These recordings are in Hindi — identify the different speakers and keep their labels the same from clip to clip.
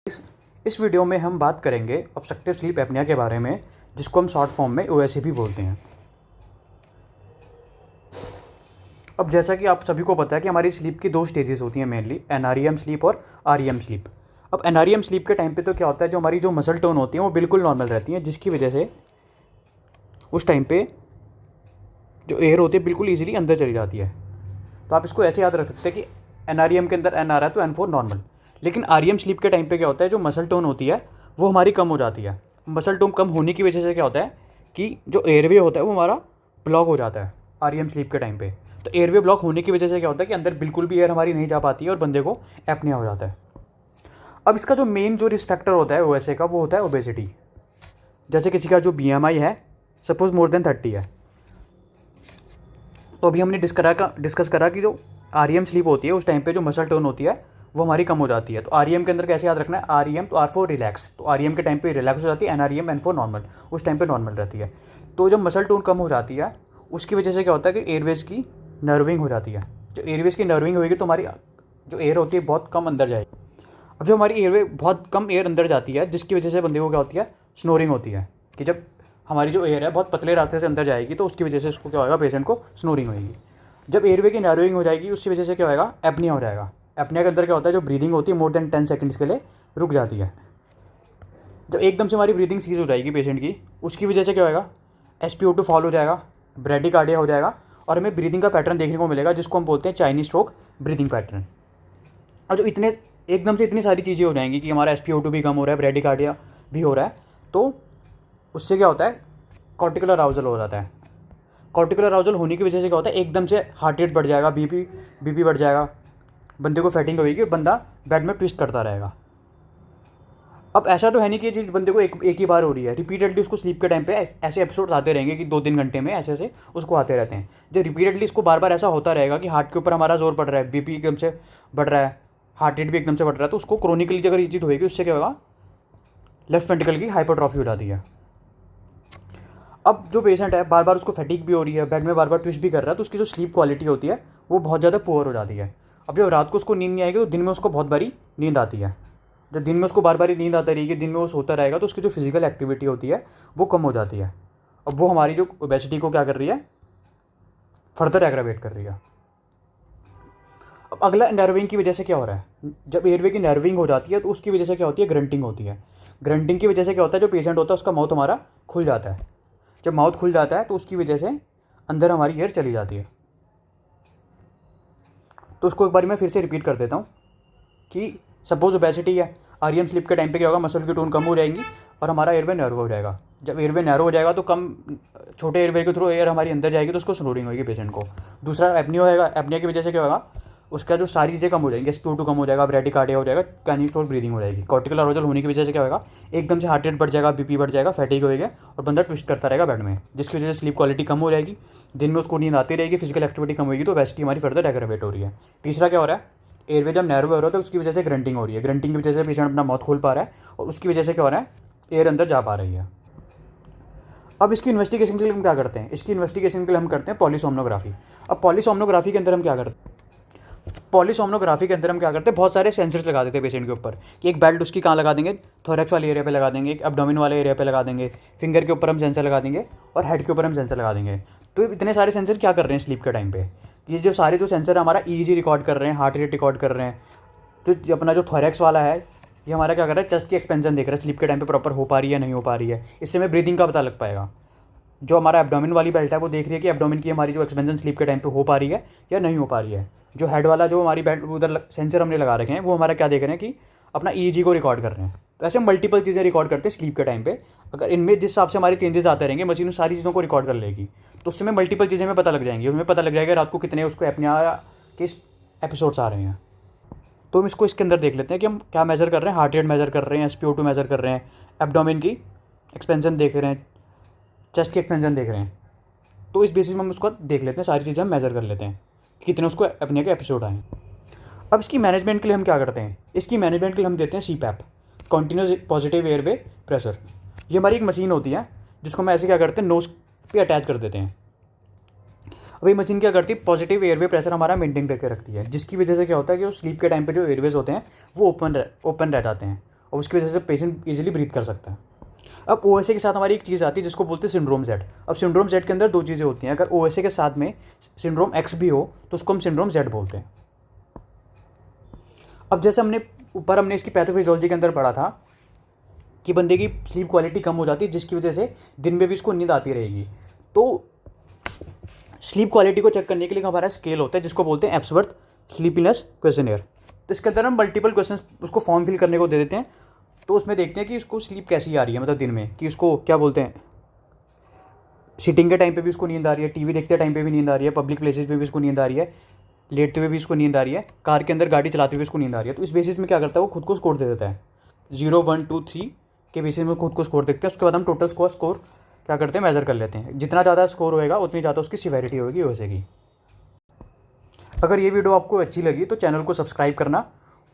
Speaker 1: इस वीडियो में हम बात करेंगे ऑब्स्ट्रक्टिव स्लीप एपनिया के बारे में, जिसको हम शॉर्ट फॉर्म में ओएसए भी बोलते हैं। अब जैसा कि आप सभी को पता है कि हमारी स्लीप की दो स्टेजेस होती हैं मेनली, एनआरईएम स्लीप और आरईएम स्लीप। अब एनआरईएम स्लीप के टाइम पे तो क्या होता है, जो हमारी जो मसल टोन होती है वो बिल्कुल नॉर्मल रहती है, जिसकी वजह से उस टाइम पे जो एयर होती है बिल्कुल ईजिली अंदर चली जाती है। तो आप इसको ऐसे याद रख सकते हैं कि एनआरईएम के अंदर एन आ रहा है तो N4 नॉर्मल। लेकिन आरईएम स्लीप के टाइम पे क्या होता है, जो मसल टोन होती है वो हमारी कम हो जाती है। मसल टोन कम होने की वजह से क्या होता है कि जो एयरवे होता है वो हमारा ब्लॉक हो जाता है आरईएम स्लीप के टाइम पे। तो एयरवे ब्लॉक होने की वजह से क्या होता है कि अंदर बिल्कुल भी एयर हमारी नहीं जा पाती है और बंदे को एपनिया हो जाता है। अब इसका जो मेन जो रिस्क फैक्टर होता है ओएसए का, वो होता है ओबेसिटी। जैसे किसी का जो बीएमआई है सपोज मोर देन 30 है, तो अभी हमने डिस्कस करा कि जो आरईएम स्लीप होती है उस टाइम पे जो मसल टोन होती है वो हमारी कम हो जाती है। तो आरईएम के अंदर कैसे याद रखना है, आरईएम तो R4 रिलैक्स, तो आरईएम के टाइम पे रिलैक्स हो जाती है, एनआरईएम N4 नॉर्मल, उस टाइम पे नॉर्मल रहती है। तो जब मसल टोन कम हो जाती है उसकी वजह से क्या होता है कि एयरवेज की नर्विंग हो जाती है। जो एयरवेज की नर्विंग होगी तो हमारी जो एयर होती है बहुत कम अंदर जाएगी। अब जब हमारी एयरवे बहुत कम एयर अंदर जाती है, जिसकी वजह से बंदे को क्या होती है, स्नोरिंग होती है। कि जब हमारी जो एयर है बहुत पतले रास्ते से अंदर जाएगी तो उसकी वजह से उसको क्या होगा, पेशेंट को स्नोरिंग होगी। जब एयरवे की नैरोइंग हो जाएगी उसकी वजह से क्या होगा, एपनिया हो जाएगा। एपनिया के अंदर क्या होता है, जो ब्रीदिंग होती है मोर देन 10 सेकंड्स के लिए रुक जाती है। जब एकदम से हमारी ब्रीदिंग सीज हो जाएगी पेशेंट की, उसकी वजह से क्या होगा, SpO2 फॉल हो जाएगा, ब्रेडिकार्डिया हो जाएगा और हमें ब्रीदिंग का पैटर्न देखने को मिलेगा जिसको हम बोलते हैं चाइनीज स्ट्रोक ब्रीदिंग पैटर्न। और जो एकदम से इतनी सारी चीज़ें हो जाएंगी कि हमारा SpO2 भी कम हो रहा है, ब्रेडिकार्डिया भी हो रहा है, तो उससे क्या होता है, कॉर्टिकल अराउजल हो जाता है। कॉर्टिकल अराउजल होने की वजह से क्या होता है, एकदम से हार्ट रेट बढ़ जाएगा, बीपी बढ़ जाएगा, बंदे को फैटिंग होगी और बंदा बेड में ट्विस्ट करता रहेगा। अब ऐसा तो है नहीं कि ये चीज़ बंदे को एक ही बार हो रही है, रिपीटेडली उसको स्लीप के टाइम पे ऐसे एपिसोड्स आते रहेंगे कि 2-3 घंटे में ऐसे उसको आते रहते हैं। जब रिपीटेडली इसको बार बार ऐसा होता रहेगा कि हार्ट के ऊपर हमारा जोर पड़ रहा है, बीपी एकदम से बढ़ रहा है, हार्ट रेट भी एकदम से बढ़ रहा है, तो उसको क्रोनिकली अगर ये चीज़ होगी उससे क्या होगा, लेफ्ट वेंट्रिकल की हाइपरट्रॉफी हो जाती है। अब जो पेशेंट है बार बार उसको फैटिक भी हो रही है, बेड में बार बार ट्विस्ट भी कर रहा है, तो उसकी जो स्लीप क्वालिटी होती है वो बहुत ज़्यादा पुअर हो जाती है। अब जब रात को उसको नींद नहीं आएगी तो दिन में उसको बहुत बारी नींद आती है। जब दिन में उसको बार बार नींद आती रहेगी, दिन में वो सोता रहेगा, तो उसकी जो फिजिकल एक्टिविटी होती है वो कम हो जाती है। अब वो हमारी जो ओबेसिटी को क्या कर रही है, फर्दर एग्रावेट कर रही है। अब अगला नर्विंग की वजह से क्या हो रहा है, जब एयरवे की नर्विंग हो जाती है तो उसकी वजह से क्या होती है, ग्रंटिंग होती है। ग्रंटिंग की वजह से क्या होता है, जो पेशेंट होता है उसका माउथ हमारा खुल जाता है। जब माउथ खुल जाता है तो उसकी वजह से अंदर हमारी एयर चली जाती है। तो उसको एक बार मैं फिर से रिपीट कर देता हूँ कि सपोज ओबेसिटी है, आरईएम स्लिप के टाइम पे क्या होगा, मसल की टोन कम हो जाएंगी और हमारा एयरवे नैरो हो जाएगा। जब एयरवे नैरो हो जाएगा तो कम छोटे एयरवे के थ्रू एयर हमारी अंदर जाएगी तो उसको स्नोरिंग होगी पेशेंट को। दूसरा एपनिया होएगा, एपनिया की वजह से क्या होगा, उसका जो सारी चीज़ें कम हो जाएंगी, SpO2 कम हो जाएगा, ब्रेडिकार्डिया हो जाएगा, कैनिस्टोल ब्रीदिंग हो जाएगी। कॉर्टिकल अराउजल होने की वजह से क्या होगा, एकदम से हार्ट रेट बढ़ जाएगा, बीपी बढ़ जाएगा, फैटिग होएगा और बंदा ट्विस्ट करता रहेगा बेड में, जिसकी वजह से स्लीप क्वालिटी कम हो जाएगी, दिन में उसको नींद आती रहेगी, फिजिकल एक्टिविटी कम होगी, तो ओबेसिटी हमारी फर्दर एग्रावेट हो रही है। तीसरा क्या हो रहा है, एयरवे जब नैरो हो रहा है तो उसकी वजह से ग्रंटिंग हो रही है, ग्रंटिंग की वजह से पेशेंट अपना माउथ खोल पा रहा है और उसकी वजह से क्या हो रहा है, एयर अंदर जा पा रही है। अब इसकी इन्वेस्टिगेशन के लिए हम क्या करते हैं, इसकी इन्वेस्टिगेशन के लिए हम करते हैं पॉलीसोमनोग्राफी। अब पॉलीसोमनोग्राफी के अंदर हम क्या करते हैं, पॉलीसोमनोग्राफी के अंदर हम क्या करते हैं, बहुत सारे सेंसर्स लगा देते हैं पेशेंट के ऊपर कि एक बेल्ट उसकी कहाँ लगा देंगे, थोरैक्स वाले एरिया पे लगा देंगे, एक एब्डोमेन वाले एरिया पे लगा देंगे, फिंगर के ऊपर हम सेंसर लगा देंगे और हेड के ऊपर हम सेंसर लगा देंगे। तो इतने सारे सेंसर क्या कर रहे हैं स्लीप के टाइम पे, ये जो सारे जो सेंसर हमारा EEG रिकॉर्ड कर रहे हैं, हार्ट रेट रिकॉर्ड कर रहे हैं। तो अपना जो थोरैक्स वाला है ये हमारा क्या कर रहा है, चेस्ट की एक्सपेंशन देख रहा है, स्लीप के टाइम पे प्रॉपर हो पा रही है नहीं हो पा रही है, इससे हमें ब्रीदिंग का पता लग पाएगा। जो हमारा एब्डोमेन वाली बेल्ट है वो देख रही है कि एब्डोमेन की हमारी जो एक्सपेंशन स्लीप के टाइम पे हो पा रही है या नहीं हो पा रही है। जो हेड वाला जो हमारी बेल्ट उधर सेंसर हमने लगा रखे हैं वो हमारा क्या देख रहे हैं कि अपना EEG को रिकॉर्ड कर रहे हैं। तो ऐसे मल्टीपल चीज़ें रिकॉर्ड करते हैं स्लीप के टाइम पे। अगर इनमें जिस हिसाब से हमारे चेंजेस आते रहेंगे, मशीन सारी चीज़ों को रिकॉर्ड कर लेगी, तो उससे हमें मल्टीपल चीज़ें में पता लग जाएंगी। उसमें पता लग जाएगा रात को कितने उसको एपनिया के एपिसोड्स आ रहे हैं। तो हम इसको इसके अंदर देख लेते हैं कि हम क्या मेज़र कर रहे हैं, हार्ट रेट मेज़र कर रहे हैं, SpO2 मेज़र कर रहे हैं, एब्डोमेन की एक्सपेंशन देख रहे हैं, चेस्ट की एक्सपेंशन देख रहे हैं। तो इस बेसिस में हम उसको देख लेते हैं, सारी चीज़ें हम मेज़र कर लेते हैं कितने उसको एपनिया के एपिसोड आए। अब इसकी मैनेजमेंट के लिए हम क्या करते हैं, इसकी मैनेजमेंट के लिए हम देते हैं CPAP, continuous positive airway pressure. ये हमारी एक मशीन होती है जिसको हम ऐसे क्या करते हैं, नोज पे अटैच कर देते हैं। अब ये मशीन क्या करती है, पॉजिटिव एयरवे प्रेशर हमारा मेंटेन करके रखती है, जिसकी वजह से क्या होता है कि स्लीप के टाइम पे जो एयरवेज होते हैं वो ओपन रह जाते हैं और उसकी वजह से पेशेंट ईजिली ब्रीथ कर सकता है। अब OSA के साथ हमारी एक चीज़ आती है जिसको बोलते हैं सिंड्रोम Z। अब सिंड्रोम Z के अंदर दो चीज़ें होती हैं, अगर OSA के साथ में सिंड्रोम X भी हो तो उसको हम सिंड्रोम Z बोलते हैं। अब जैसे हमने इसकी पैथोफिजियोलॉजी के अंदर पढ़ा था कि बंदे की स्लीप क्वालिटी कम हो जाती है जिसकी वजह से दिन में भी उसको नींद आती रहेगी। तो स्लीप क्वालिटी को चेक करने के लिए हमारा स्केल होता है जिसको बोलते हैं एप्सवर्थ स्लीपीनेस क्वेश्चनेयर। तो इसके अंदर हम मल्टीपल क्वेश्चन उसको फॉर्म फिल करने को दे देते हैं, तो उसमें देखते हैं कि उसको स्लीप कैसी आ रही है, मतलब दिन में कि उसको क्या बोलते हैं, सिटिंग के टाइम पे भी उसको नींद आ रही है, टीवी देखते टाइम पे भी नींद आ रही है, पब्लिक प्लेसेस पे भी उसको नींद आ रही है, लेटते हुए भी उसको नींद आ रही है, कार के अंदर गाड़ी चलाते हुए उसको नींद आ रही है। तो इस बेसिस में क्या करता है वो खुद को स्कोर दे देता है, 0, 1, 2, 3 के बेसिस में खुद को स्कोर देखते हैं। उसके बाद हम टोटल स्कोर क्या करते हैं, मेजर कर लेते हैं। जितना ज़्यादा स्कोर होएगा उतनी ज़्यादा उसकी सिवेरिटी होगी OSA की। अगर ये वीडियो आपको अच्छी लगी तो चैनल को सब्सक्राइब करना,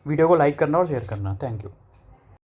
Speaker 1: वीडियो को लाइक करना और शेयर करना। Thank you.